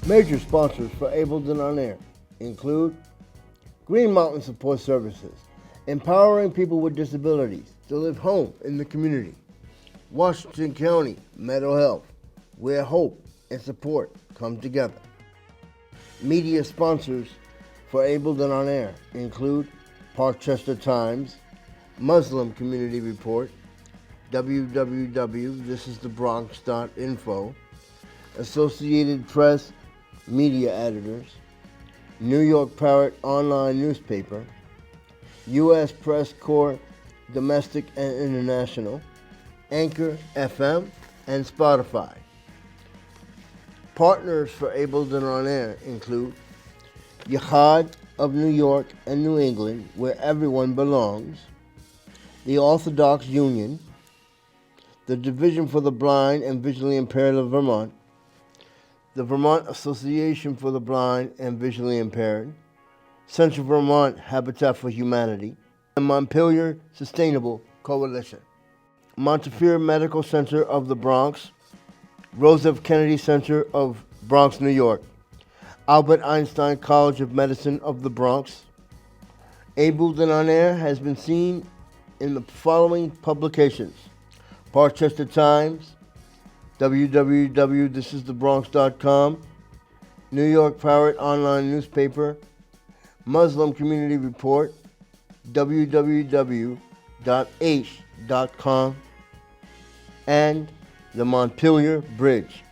Major sponsors for Ableton On Air include Green Mountain Support Services, empowering people with disabilities to live home in the community. Washington County Mental Health, where hope and support come together. Media sponsors for Ableton On Air include Parkchester Times, Muslim Community Report, www.thisisthebronx.info, Associated Press Media Editors, New York Parrot Online Newspaper, U.S. Press Corps Domestic and International, Anchor FM, and Spotify. Partners for Ableton On Air include Yahad of New York and New England, where everyone belongs, the Orthodox Union, the Division for the Blind and Visually Impaired of Vermont, the Vermont Association for the Blind and Visually Impaired, Central Vermont Habitat for Humanity, and Montpelier Sustainable Coalition. Montefiore Medical Center of the Bronx, Rose F. Kennedy Center of Bronx, New York, Albert Einstein College of Medicine of the Bronx. Ableton On Air has been seen in the following publications: Parkchester Times, www.thisisthebronx.com, New York Parrot Online Newspaper, Muslim Community Report, www.h.com, and the Montpelier Bridge.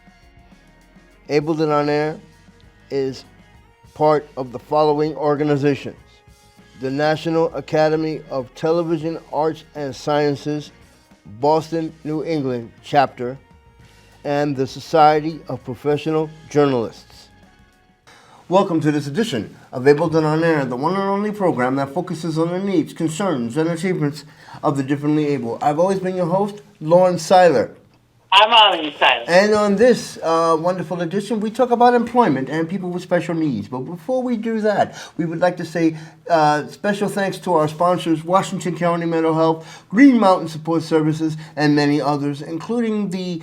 Ableton On Air is part of the following organizations: the National Academy of Television Arts and Sciences, Boston, New England chapter, and the Society of Professional Journalists. Welcome to this edition of Ableton On Air, the one and only program that focuses on the needs, concerns, and achievements of the differently able. I've always been your host, Lauren Seiler. I'm Arlene Seiler. And on this wonderful edition, we talk about employment and people with special needs. But before we do that, we would like to say special thanks to our sponsors, Washington County Mental Health, Green Mountain Support Services, and many others, including the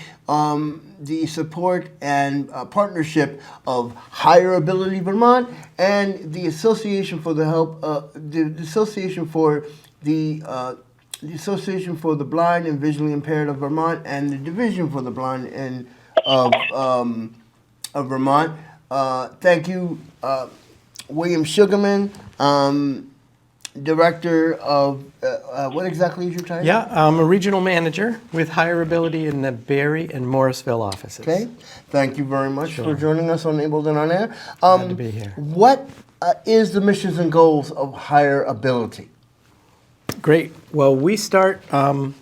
support and partnership of Higher Ability Vermont and the Association for the Association for the Blind and Visually Impaired of Vermont, and the Division for the Blind and of Vermont. Thank you, William Sugarman, Director of, what exactly is your title? Yeah, I'm a regional manager with Higher Ability in the Barrie and Morrisville offices. Okay, thank you very much for joining us on Ableton On Air. Glad to be here. What is the missions and goals of Higher Ability? Great. Well, we start, our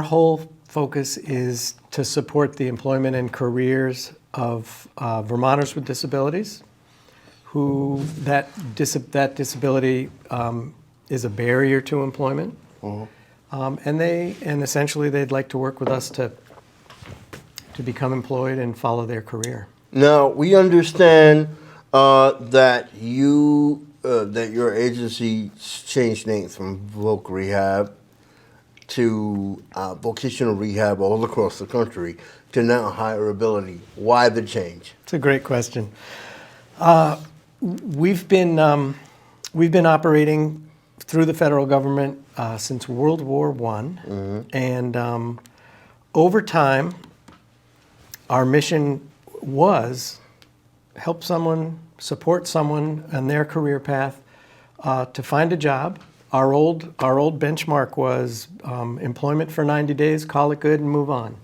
whole focus is to support the employment and careers of Vermonters with disabilities, who that disability is a barrier to employment. And essentially they'd like to work with us to become employed and follow their career. Now, we understand that your agency changed names from Voc Rehab to vocational rehab all across the country to now Higher Ability. Why the change? It's a great question. We've been operating through the federal government since World War I, and over time, our mission was help someone, support someone on their career path to find a job. Our old benchmark was employment for 90 days, call it good, and move on.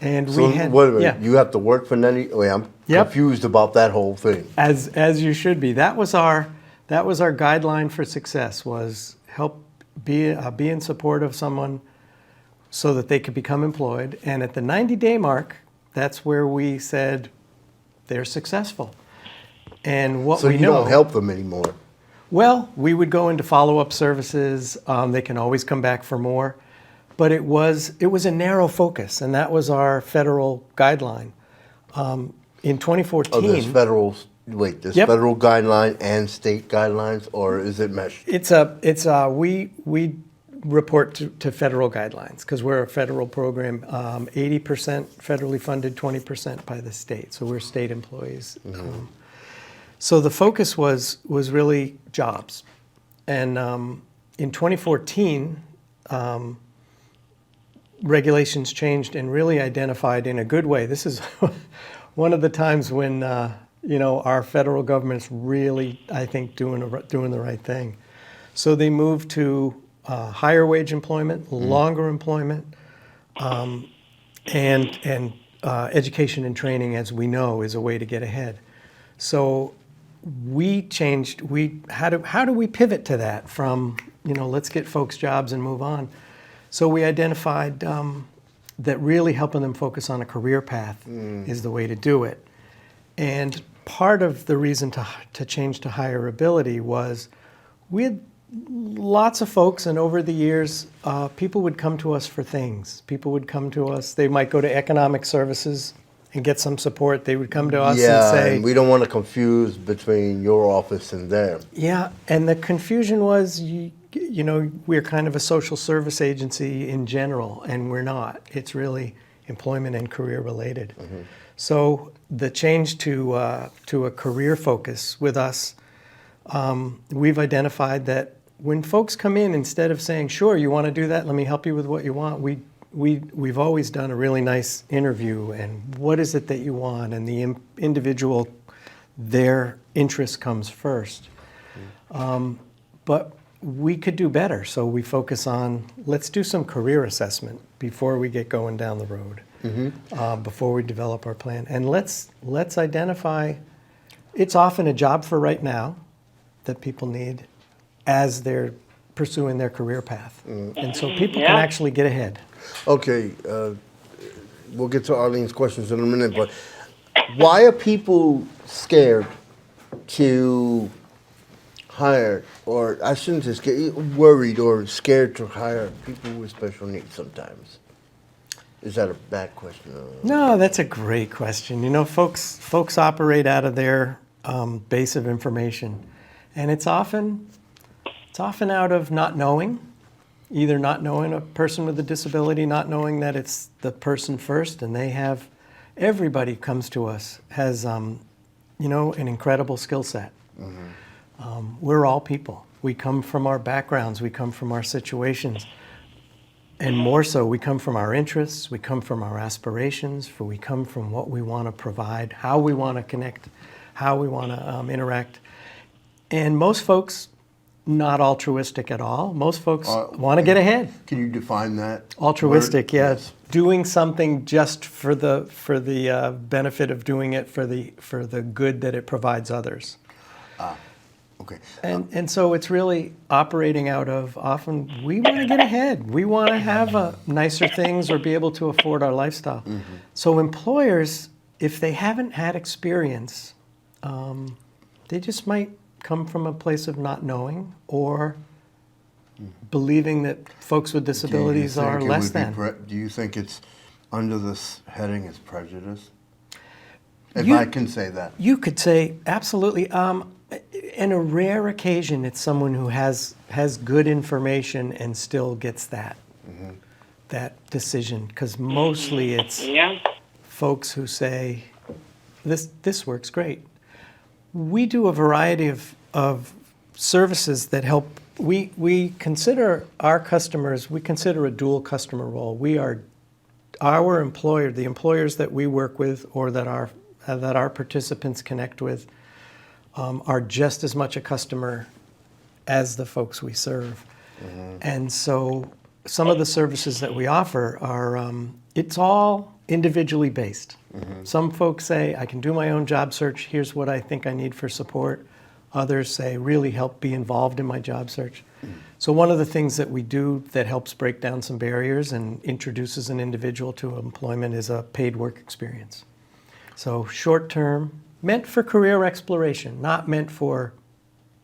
And wait a minute, you have to work for 90. Wait, I'm confused about that whole thing. As you should be. That was our guideline for success, was help be in support of someone so that they could become employed. And at the 90-day mark, that's where we said they're successful. And what so we you know, don't help them anymore. Well, we would go into follow-up services. They can always come back for more. But it was a narrow focus, and that was our federal guideline. In 2014... Oh, there's federal guideline and state guidelines, or is it meshed? We report to federal guidelines because we're a federal program, 80% federally funded, 20% by the state. So we're state employees. So the focus was really jobs. And in 2014, regulations changed and really identified in a good way. This is one of the times when our federal government's really, I think, doing the right thing. So they moved to higher wage employment, longer employment, and education and training, as we know, is a way to get ahead. So we changed. How do we pivot to that from let's get folks jobs and move on? So we identified that really helping them focus on a career path is the way to do it. And part of the reason to change to higher ability was we had lots of folks, and over the years, people would come to us for things. People would come to us. They might go to economic services and get some support. They would come to us and say... and we don't want to confuse between your office and theirs. Yeah, and the confusion was... we're kind of a social service agency in general, and we're not. It's really employment and career related. So the change to a career focus with us, we've identified that when folks come in, instead of saying, "Sure, you want to do that? Let me help you with what you want," we've always done a really nice interview. And what is it that you want? And the individual, their interest comes first. But we could do better, so we focus on, let's do some career assessment before we get going down the road, before we develop our plan. And let's identify, it's often a job for right now that people need as they're pursuing their career path. And so people can actually get ahead. Okay, we'll get to Arlene's questions in a minute, but why are people scared to hire, or I shouldn't say scared, worried or scared to hire people with special needs sometimes? Is that a bad question? No, that's a great question. Folks operate out of their base of information, and it's often out of not knowing, either not knowing a person with a disability, not knowing that it's the person first, and everybody comes to us has an incredible skill set. We're all people. We come from our backgrounds, we come from our situations, and more so, we come from our interests, we come from our aspirations, we come from what we want to provide, how we want to connect, how we want to interact. And most folks, not altruistic at all. Most folks want to get ahead. Can you define that? Altruistic, word? Yes. Doing something just for the benefit of doing it for the good that it provides others. Okay. And so it's really operating out of, often we want to get ahead. We want to have nicer things or be able to afford our lifestyle. So employers, if they haven't had experience, they just might come from a place of not knowing or believing that folks with disabilities are less than. Do you think it's under this heading as prejudice? If I can say that. You could say, absolutely. In a rare occasion, it's someone who has good information and still gets that decision. Because mostly it's folks who say, this works great. We do a variety of services that help. We consider our customers, we consider a dual customer role. We are our employer, the employers that we work with or that our participants connect with, are just as much a customer as the folks we serve. And so some of the services that we offer are, it's all individually based. Some folks say, I can do my own job search, here's what I think I need for support. Others say, really help be involved in my job search. So one of the things that we do that helps break down some barriers and introduces an individual to employment is a paid work experience. So short term, meant for career exploration, not meant for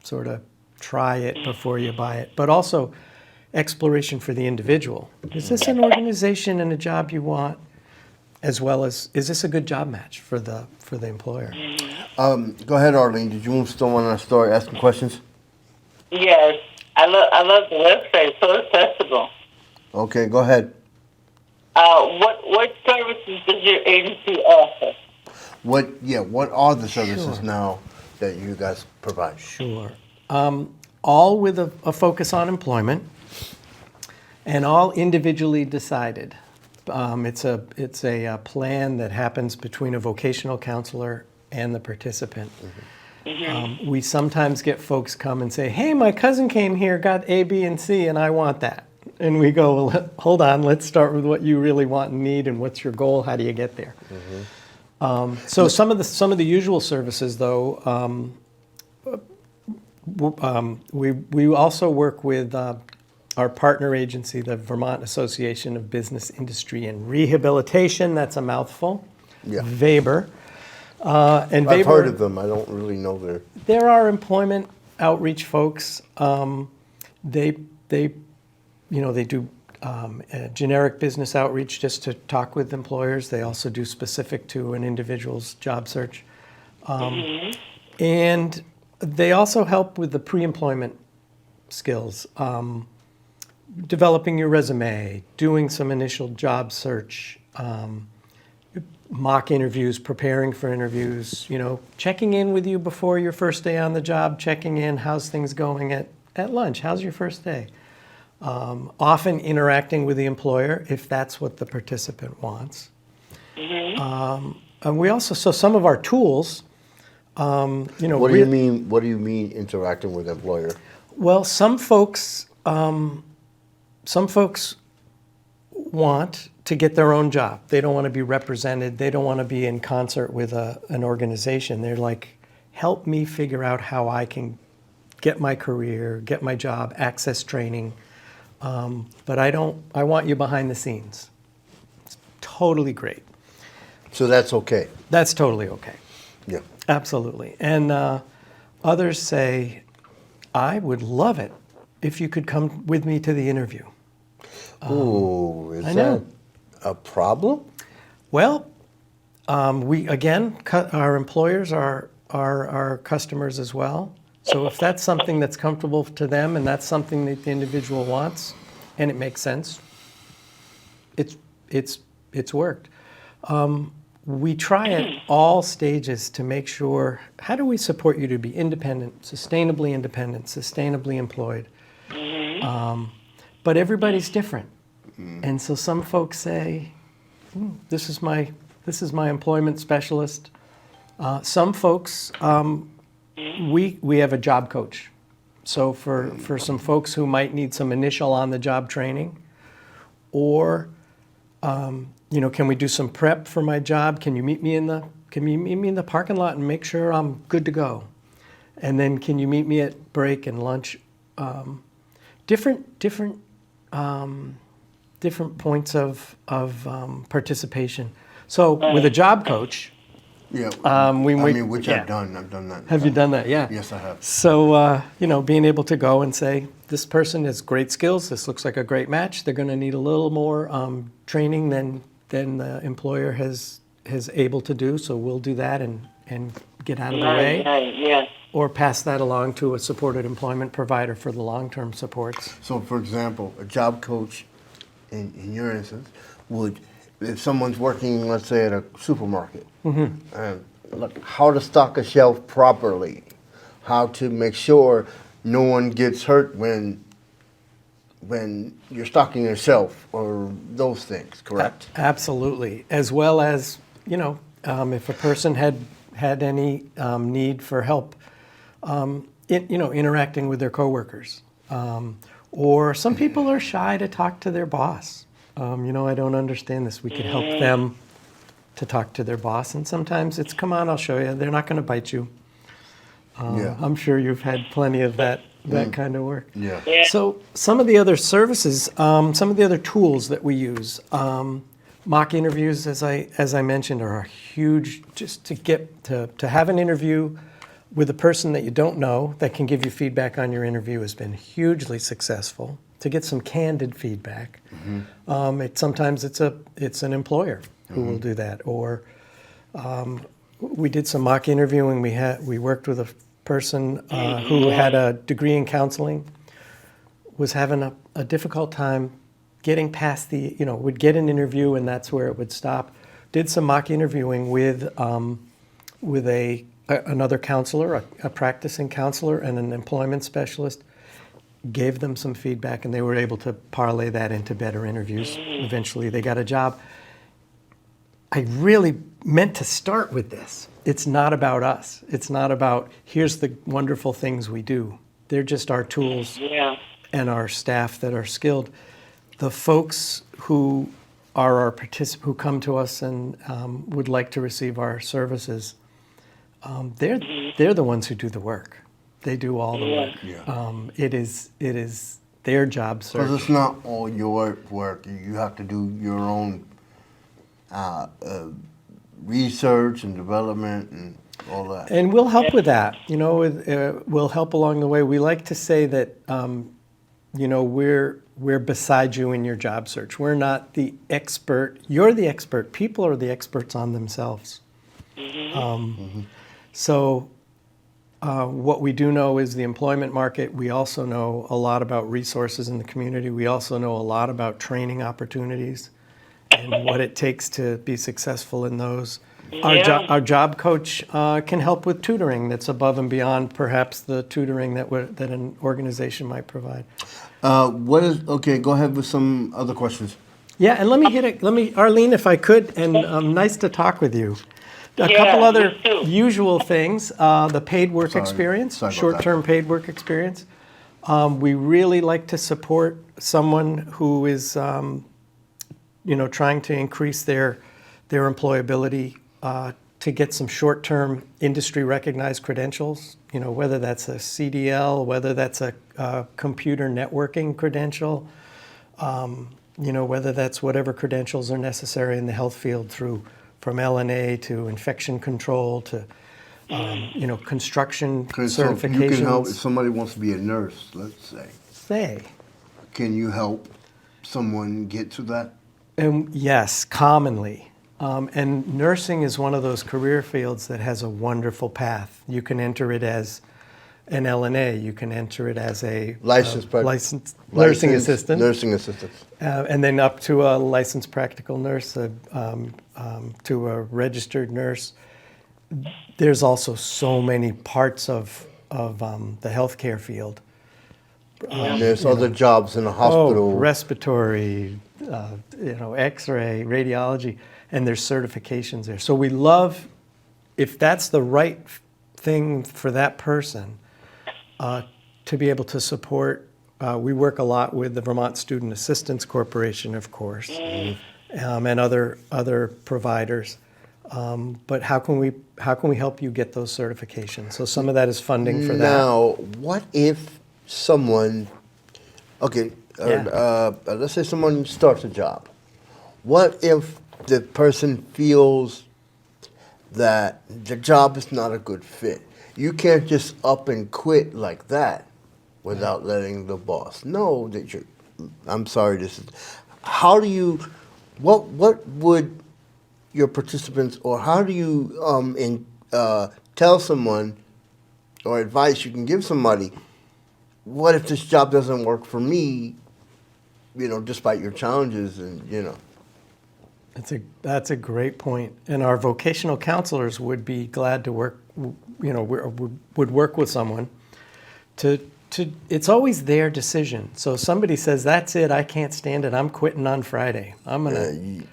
sort of try it before you buy it, but also exploration for the individual. Is this an organization and a job you want, as well as, is this a good job match for the employer? Go ahead, Arlene. Did you still want to start asking questions? Yes. I love the website. It's so accessible. Okay, go ahead. What services does your agency offer? What are the services Sure. now that you guys provide? Sure. All with a focus on employment, and all individually decided. It's a plan that happens between a vocational counselor and the participant. We sometimes get folks come and say, "Hey, my cousin came here, got A, B, and C, and I want that." And we go, "Well, hold on, let's start with what you really want and need, and what's your goal? How do you get there?" So some of the usual services, though, we also work with our partner agency, the Vermont Association of Business Industry and Rehabilitation. That's a mouthful. Yeah. VABER. And I've VABER, heard of them. I don't really know their. There are employment outreach folks. They do generic business outreach just to talk with employers. They also do specific to an individual's job search. And they also help with the pre-employment skills, developing your resume, doing some initial job search, mock interviews, preparing for interviews, checking in with you before your first day on the job, checking in, how's things going at lunch, how's your first day? Often interacting with the employer if that's what the participant wants. And we also, so some of our tools, What do you mean? What do you mean interacting with the employer? Well, some folks want to get their own job. They don't want to be represented. They don't want to be in concert with an organization. They're like, help me figure out how I can get my career, get my job, access training. But I want you behind the scenes. It's totally great. So that's okay. That's totally okay. Yeah. Absolutely. And others say, I would love it if you could come with me to the interview. Ooh, is I know. that a problem? Well, we, again, our employers are our customers as well. So if that's something that's comfortable to them and that's something that the individual wants and it makes sense, it's worked. We try at all stages to make sure, how do we support you to be independent, sustainably employed? But everybody's different. And so some folks say, this is my employment specialist. Some folks, we have a job coach. So for some folks who might need some initial on-the-job training, or can we do some prep for my job? Can you meet me in the parking lot and make sure I'm good to go? And then can you meet me at break and lunch? Different points of participation. So with a job coach, Yeah. yeah. I've done. I've done that. Have you done that? Yeah. Yes, I have. So, being able to go and say, this person has great skills, this looks like a great match, they're going to need a little more training than the employer has able to do, so we'll do that and get out of the way. Right, yeah. Or pass that along to a supported employment provider for the long-term supports. So, for example, a job coach, in your instance, would, if someone's working, let's say, at a supermarket, look, how to stock a shelf properly, how to make sure no one gets hurt when you're stocking a shelf, or those things, correct? Absolutely. As well as, if a person had any need for help, interacting with their coworkers. Or some people are shy to talk to their boss. I don't understand this. We could help them to talk to their boss. And sometimes it's, come on, I'll show you. They're not going to bite you. Yeah. I'm sure you've had plenty of that kind of work. Yeah. Yeah. So some of the other services, some of the other tools that we use, mock interviews, as I mentioned, are huge. Just to get to have an interview with a person that you don't know that can give you feedback on your interview has been hugely successful. To get some candid feedback, sometimes it's an employer who will do that. Or we did some mock interviewing. We worked with a person who had a degree in counseling, was having a difficult time getting past would get an interview and that's where it would stop. Did some mock interviewing with another counselor, a practicing counselor and an employment specialist, gave them some feedback and they were able to parlay that into better interviews. Eventually they got a job. I really meant to start with this. It's not about us. It's not about, here's the wonderful things we do. They're just our tools and our staff that are skilled. The folks who are our who come to us and would like to receive our services, they're the ones who do the work. They do all the work. Yeah. It is their job search. Because it's not all your work. You have to do your own research and development and all that. And we'll help with that. We'll help along the way. We like to say that, we're beside you in your job search. We're not the expert. You're the expert. People are the experts on themselves. So what we do know is the employment market. We also know a lot about resources in the community. We also know a lot about training opportunities and what it takes to be successful in those. Our job coach can help with tutoring that's above and beyond perhaps the tutoring that an organization might provide. Okay, go ahead with some other questions. Yeah, and let me, Arlene, if I could, and nice to talk with you. A couple other usual things, the paid work experience, short-term paid work experience. We really like to support someone who is, trying to increase their employability to get some short-term industry-recognized credentials, whether that's a CDL, whether that's a computer networking credential, whether that's whatever credentials are necessary in the health field from LNA to infection control to, construction certifications. So you can help if somebody wants to be a nurse, let's say. Can you help someone get to that? Yes, commonly. And nursing is one of those career fields that has a wonderful path. You can enter it as an LNA. You can enter it as a licensed nursing assistant. Nursing assistant. And then up to a licensed practical nurse, to a registered nurse. There's also so many parts of the healthcare field. There's other jobs in the hospital. Respiratory, X-ray, radiology, and there's certifications there. So we love, if that's the right thing for that person, to be able to support. We work a lot with the Vermont Student Assistance Corporation, of course, and other providers. But how can we help you get those certifications? So some of that is funding for that. Now, what if someone, let's say someone starts a job. What if the person feels that the job is not a good fit? You can't just up and quit like that without letting the boss know that I'm sorry, how do you, what would your participants, or how do you tell someone, or advice you can give somebody, what if this job doesn't work for me, despite your challenges and. That's a great point. And our vocational counselors would be glad to work, would work with someone to it's always their decision. So somebody says, that's it, I can't stand it, I'm quitting on Friday. You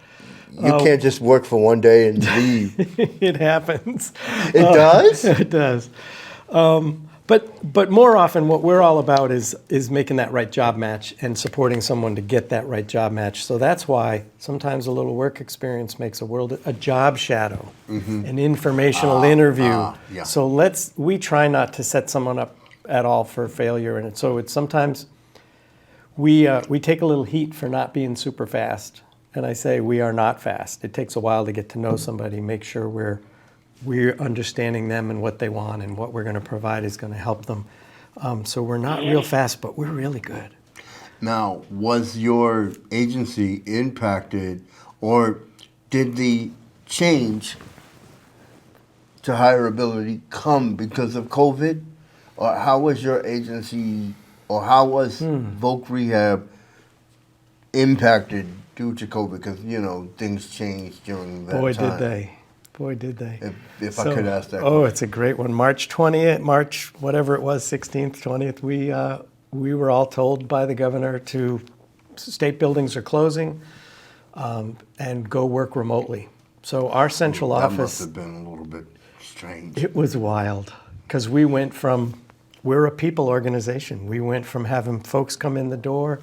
can't just work for one day and leave. It happens. It does? It does. But more often what we're all about is making that right job match and supporting someone to get that right job match. So that's why sometimes a little work experience makes a job shadow, an informational interview. Yeah. So we try not to set someone up at all for failure. And so it's sometimes we take a little heat for not being super fast. And I say we are not fast. It takes a while to get to know somebody, make sure we're understanding them and what they want, and what we're going to provide is going to help them. So we're not real fast, but we're really good. Now, was your agency impacted, or did the change to hireability come because of COVID? Or how was your agency or how was Voc Rehab impacted due to COVID? Because, you know, things changed during that Boy, time. did they. Boy, did they. If I could ask that Oh, question. it's a great one. March 20th, March, whatever it was, 16th, 20th, we were all told by the governor to, state buildings are closing, and go work remotely. So our central That office. must have been a little bit strange. It was wild because we're a people organization. We went from having folks come in the door,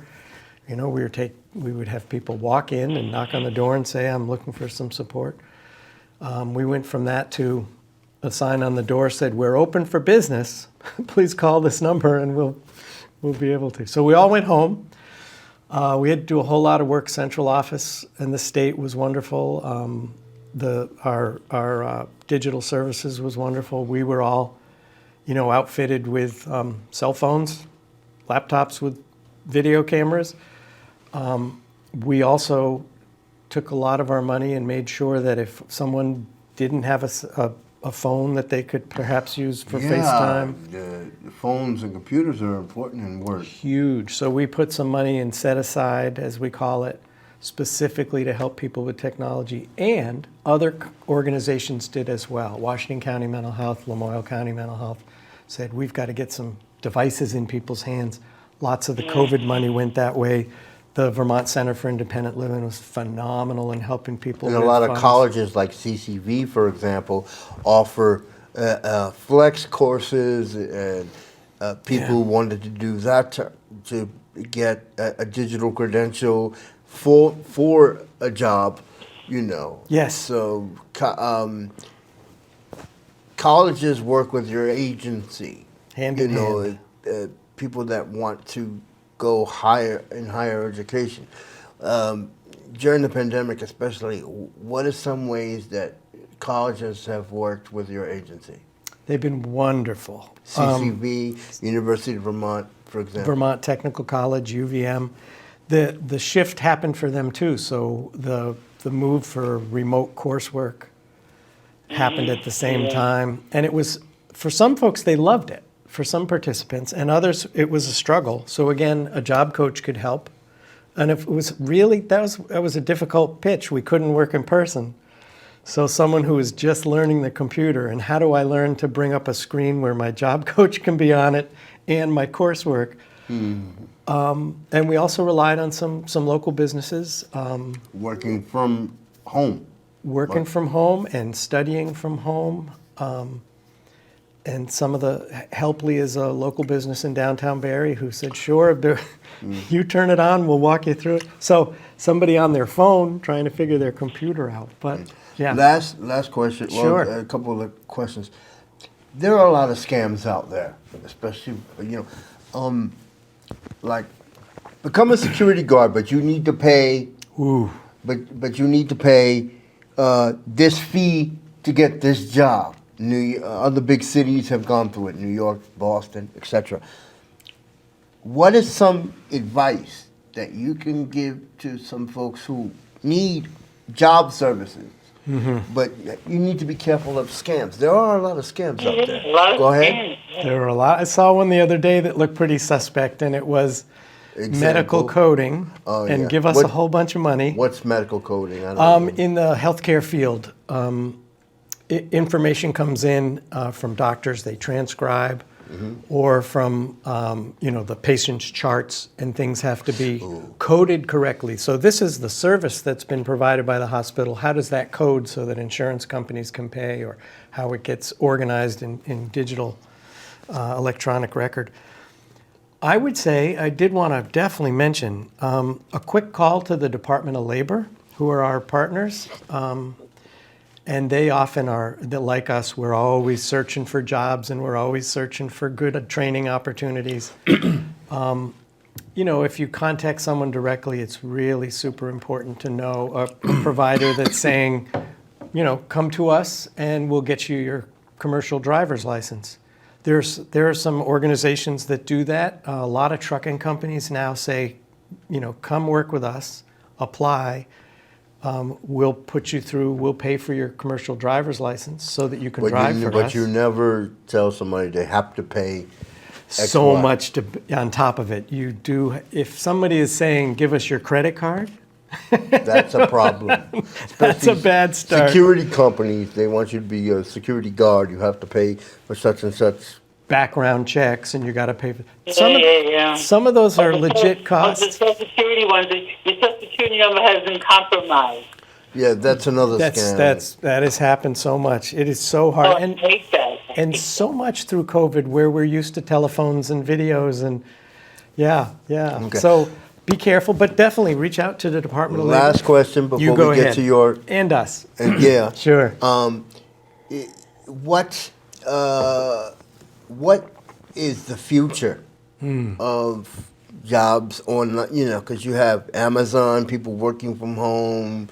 you know, we would have people walk in and knock on the door and say, I'm looking for some support. We went from that to a sign on the door said, we're open for business. Please call this number and we'll be able to. So we all went home. We had to do a whole lot of work. Central office and the state was wonderful. Our digital services was wonderful. We were all, you know, outfitted with cell phones, laptops with video cameras. We also took a lot of our money and made sure that if someone didn't have a phone that they could perhaps use for FaceTime. The phones and computers are important in work. Huge. So we put some money in set aside, as we call it, specifically to help people with technology, and other organizations did as well. Washington County Mental Health, Lamoille County Mental Health said, we've got to get some devices in people's hands. Lots of the COVID money went that way. The Vermont Center for Independent Living was phenomenal in helping people. And a with lot of funds. colleges like CCV, for example, offer flex courses, and people who wanted to do that to get a digital credential for a job, you know. Yes. So colleges work with your agency. Hand you in know, hand. People that want to go higher in higher education. During the pandemic especially, what are some ways that colleges have worked with your agency? They've been wonderful. CCV, University of Vermont, for example. Vermont Technical College, UVM. The shift happened for them too. So the move for remote coursework happened at the same time. And it was, for some folks, they loved it. For some participants, and others, it was a struggle. So again, a job coach could help. And if it was really, that was a difficult pitch. We couldn't work in person. So someone who was just learning the computer, and how do I learn to bring up a screen where my job coach can be on it and my coursework? And we also relied on some local businesses. Working from home. Working from home and studying from home. And some of the, Helply is a local business in downtown Barrie who said, sure, you turn it on, we'll walk you through it. So somebody on their phone trying to figure their computer out, but yeah. Last question, Sure. well, a couple of questions. There are a lot of scams out there, especially, you know, like become a security guard, but you need to pay, but you need to pay this fee to get this job. Other big cities have gone through it, New York, Boston, etc. What is some advice that you can give to some folks who need job services, but you need to be careful of scams? There are a lot of scams out there. Go ahead. There were a lot. I saw one the other day that looked pretty suspect, and it was medical coding, and give us a whole bunch of money. What's medical coding? I don't know. In the healthcare field, information comes in from doctors, they transcribe, or from the patient's charts, and things have to be coded correctly. So this is the service that's been provided by the hospital. How does that code so that insurance companies can pay, or how it gets organized in digital electronic record? I would say, I did want to definitely mention a quick call to the Department of Labor, who are our partners. And they often are, like us, we're always searching for jobs, and we're always searching for good training opportunities. If you contact someone directly, it's really super important to know a provider that's saying, come to us and we'll get you your commercial driver's license. There are some organizations that do that. A lot of trucking companies now say, come work with us, apply. We'll put you through, we'll pay for your commercial driver's license so that you can drive for us. But you never tell somebody they have to pay so XY. much on top of it. You do, if somebody is saying, give us your credit card, That's a problem. that's a bad start. Security companies, they want you to be a security guard. You have to pay for such and such. Background checks, and you got to pay for Yeah. some of those are The legit The costs. Social Security ones, your Social Security number has been compromised. Yeah, that's another scam. That has happened so much. It is so hard, Oh, I hate that. and so much through COVID, where we're used to telephones and videos, and yeah. Okay. So be careful, but definitely reach out to the Department of Labor. Last question before You go we get ahead. to your And us. yeah. Sure. What is the future Hmm. of jobs online? You know, because you have Amazon, people working from home,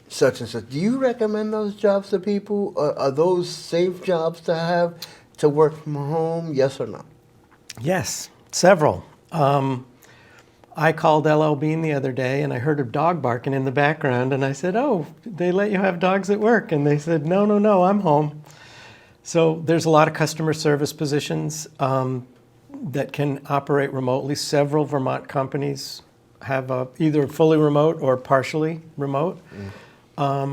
such and such. Do you recommend those jobs to people? Are those safe jobs to have to work from home? Yes or no? Yes, several. I called LL Bean the other day, and I heard a dog barking in the background, and I said, "Oh, they let you have dogs at work?" And they said, "No, I'm home." So there's a lot of customer service positions that can operate remotely. Several Vermont companies have either fully remote or partially remote. A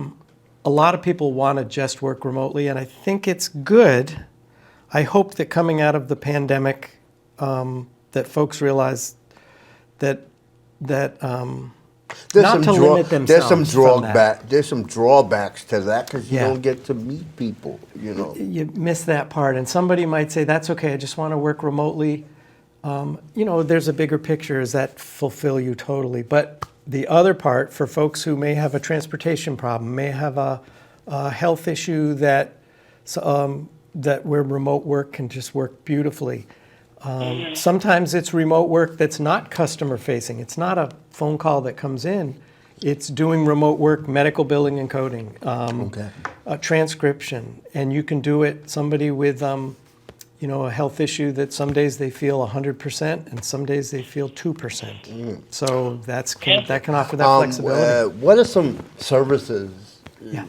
lot of people want to just work remotely, and I think it's good. I hope that coming out of the pandemic, that folks realize that not to limit themselves from that. There's some drawbacks to that because you Yeah. don't get to meet people. You know. You miss that part, and somebody might say, "That's okay. I just want to work remotely." There's a bigger picture. Does that fulfill you totally? But the other part, for folks who may have a transportation problem, may have a health issue that where remote work can just work beautifully. Sometimes it's remote work that's not customer facing. It's not a phone call that comes in. It's doing remote work, medical billing and coding, Okay. transcription, and you can do it. Somebody with a health issue that some days they feel 100% and some days they feel 2%. So that can offer that flexibility. What are some services? Yeah.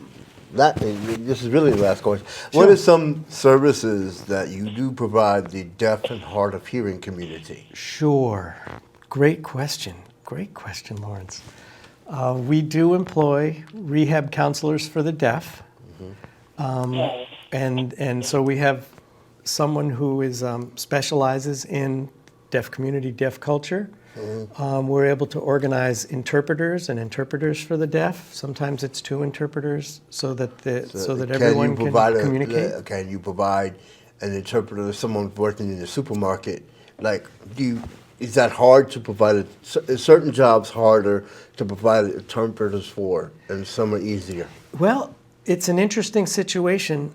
This is really the last question. What are some services that you do provide the deaf and hard of hearing community? Sure. Great question, Lawrence. We do employ rehab counselors for the deaf. And so we have someone who is specializes in deaf community, deaf culture. We're able to organize interpreters for the deaf. Sometimes it's 2 interpreters so that everyone can communicate. Can you provide an interpreter to someone working in the supermarket? Like, is that hard to provide? Is certain jobs harder to provide interpreters for, and some are easier? Well, it's an interesting situation.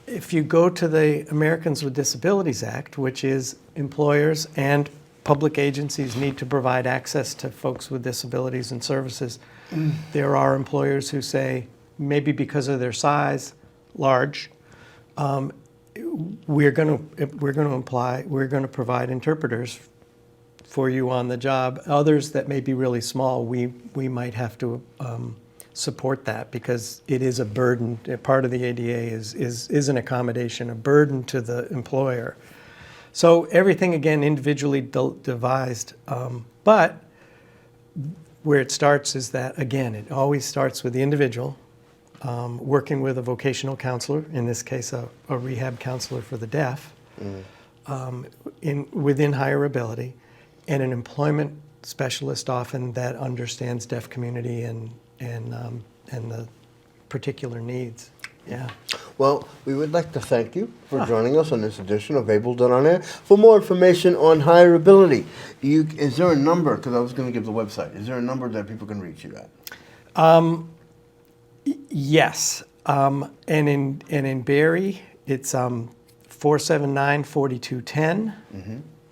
If you go to the Americans with Disabilities Act, which is employers and public agencies need to provide access to folks with disabilities and services, there are employers who say, maybe because of their size, large, we're going to provide interpreters for you on the job. Others that may be really small, we might have to support that because it is a burden. Part of the ADA is an accommodation, a burden to the employer. So everything, again, individually devised. But where it starts is that, again, it always starts with the individual working with a vocational counselor, in this case, a rehab counselor for the deaf, within higher ability, and an employment specialist often that understands deaf community and the particular needs. Yeah. Well, we would like to thank you for joining us on this edition of Able Done On Air. For more information on higher ability, is there a number, because I was going to give the website, is there a number that people can reach you at? Yes. And in Barrie, it's 479-4210.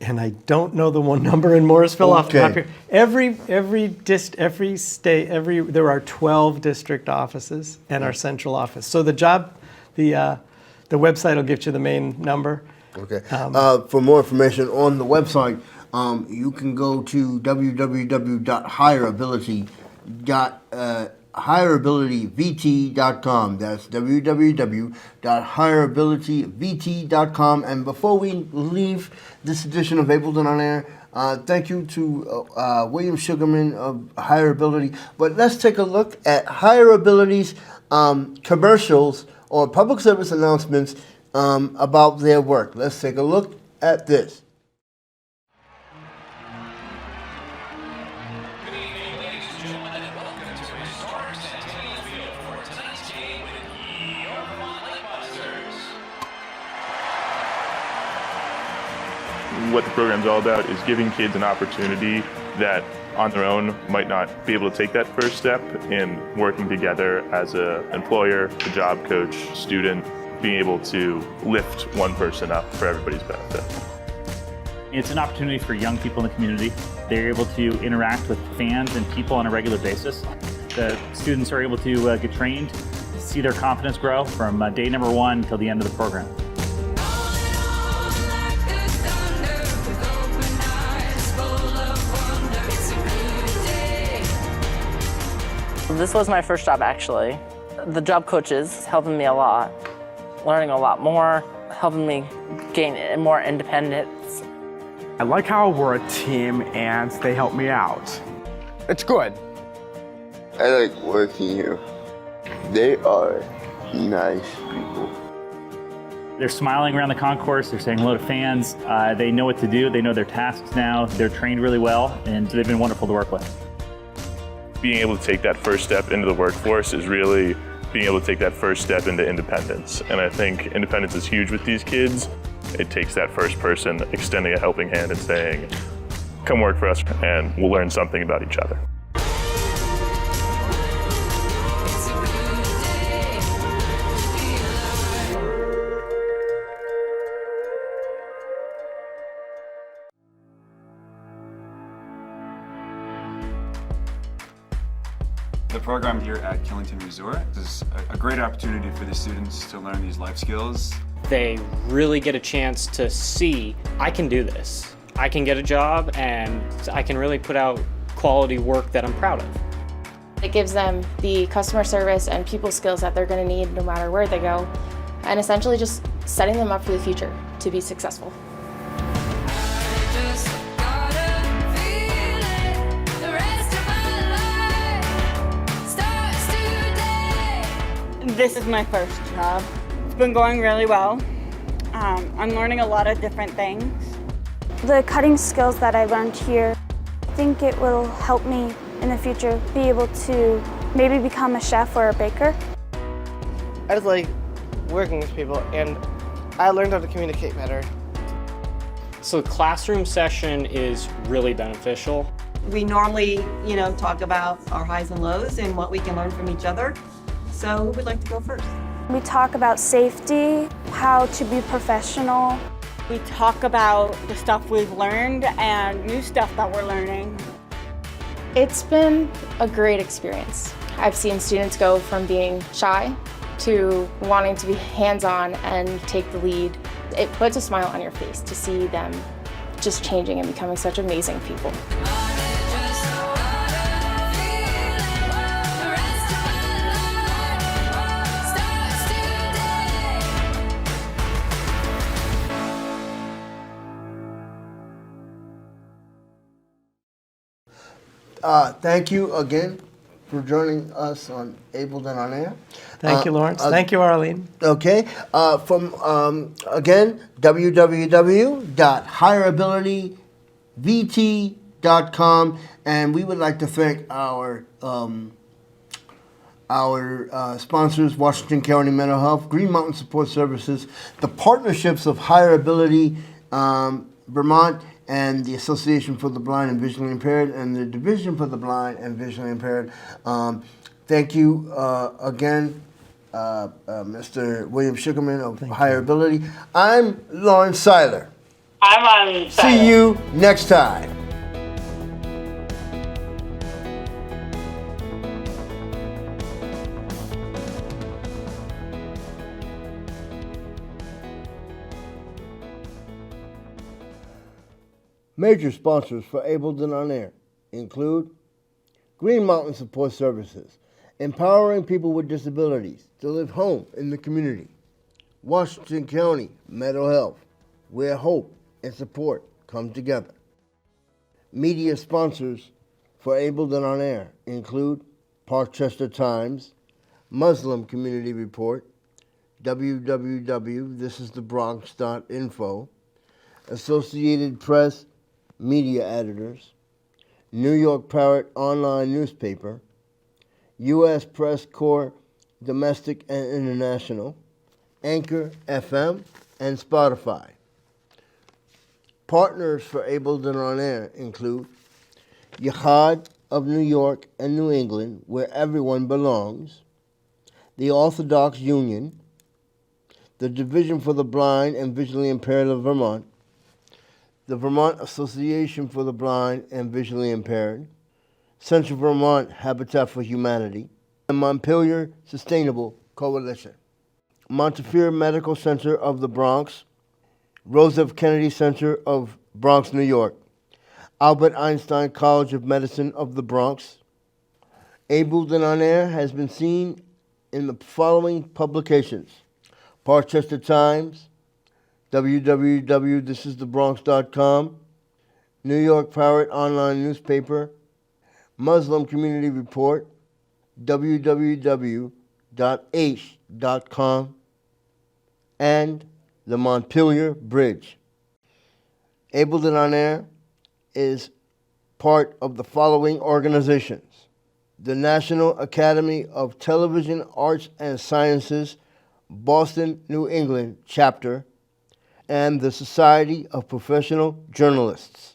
And I don't know the one number in Morrisville off the top here. Every state, there are 12 district offices and our central office. So the website will get you the main number. Okay. For more information on the website, you can go to www.higherability.org. www.hireabilityvt.com. That's www.hireabilityvt.com. And before we leave this edition of Ableton on Air, thank you to William Sugarman of Hireability. But let's take a look at Hireability's commercials or public service announcements about their work. Let's take a look at this. What the program's all about is giving kids an opportunity that on their own might not be able to take that first step in working together as an employer, a job coach, student, being able to lift one person up for everybody's benefit. It's an opportunity for young people in the community. They're able to interact with fans and people on a regular basis. The students are able to get trained, see their confidence grow from day number 1 till the end of the program. This was my first job, actually. The job coach is helping me a lot, learning a lot more, helping me gain more independence. I like how we're a team and they help me out. It's good. I like working here. They are nice people. They're smiling around the concourse, they're saying hello to fans, they know what to do, they know their tasks now, they're trained really well, and they've been wonderful to work with. Being able to take that first step into the workforce is really being able to take that first step into independence. And I think independence is huge with these kids. It takes that first person extending a helping hand and saying, come work for us and we'll learn something about each other. The program here at Killington Resort is a great opportunity for the students to learn these life skills. They really get a chance to see, I can do this. I can get a job and I can really put out quality work that I'm proud of. It gives them the customer service and people skills that they're going to need no matter where they go, and essentially just setting them up for the future to be successful. This is my first job. It's been going really well. I'm learning a lot of different things. The cutting skills that I learned here, I think it will help me in the future be able to maybe become a chef or a baker. I just like working with people and I learned how to communicate better. So the classroom session is really beneficial. We normally, talk about our highs and lows and what we can learn from each other. So who would like to go first? We talk about safety, how to be professional. We talk about the stuff we've learned and new stuff that we're learning. It's been a great experience. I've seen students go from being shy to wanting to be hands-on and take the lead. It puts a smile on your face to see them just changing and becoming such amazing people. Thank you again for joining us on Ableton on Air. Thank you, Lawrence. Thank you, Arlene. Okay. From, again, www.hireabilityvt.com. And we would like to thank our sponsors, Washington County Mental Health, Green Mountain Support Services, the partnerships of Hireability Vermont, and the Association for the Blind and Visually Impaired, and the Division for the Blind and Visually Impaired. Thank you again, Mr. William Sugarman of Hireability. I'm Lawrence Seiler. I'm on. See you next time. Major sponsors for Ableton on Air include Green Mountain Support Services, Empowering people with disabilities to live home in the community. Washington County Mental Health, where hope and support come together. Media sponsors for Able and On Air include Parkchester Times, Muslim Community Report, www.thisisthebronx.info, Associated Press Media Editors, New York Parrot Online Newspaper, U.S. Press Corps Domestic and International, Anchor FM, and Spotify. Partners for Able and On Air include Jihad of New York and New England, where everyone belongs, the Orthodox Union, the Division for the Blind and Visually Impaired of Vermont, the Vermont Association for the Blind and Visually Impaired, Central Vermont Habitat for Humanity, and Montpelier Sustainable Coalition. Montefiore Medical Center of the Bronx, Rose F. Kennedy Center of Bronx, New York, Albert Einstein College of Medicine of the Bronx. Able and On Air has been seen in the following publications: Parkchester Times, www.thisisthebronx.com, New York Parrot Online Newspaper, Muslim Community Report, www.h.com, and the Montpelier Bridge. Able and On Air is part of the following organizations: the National Academy of Television Arts and Sciences, Boston, New England chapter, and the Society of Professional Journalists.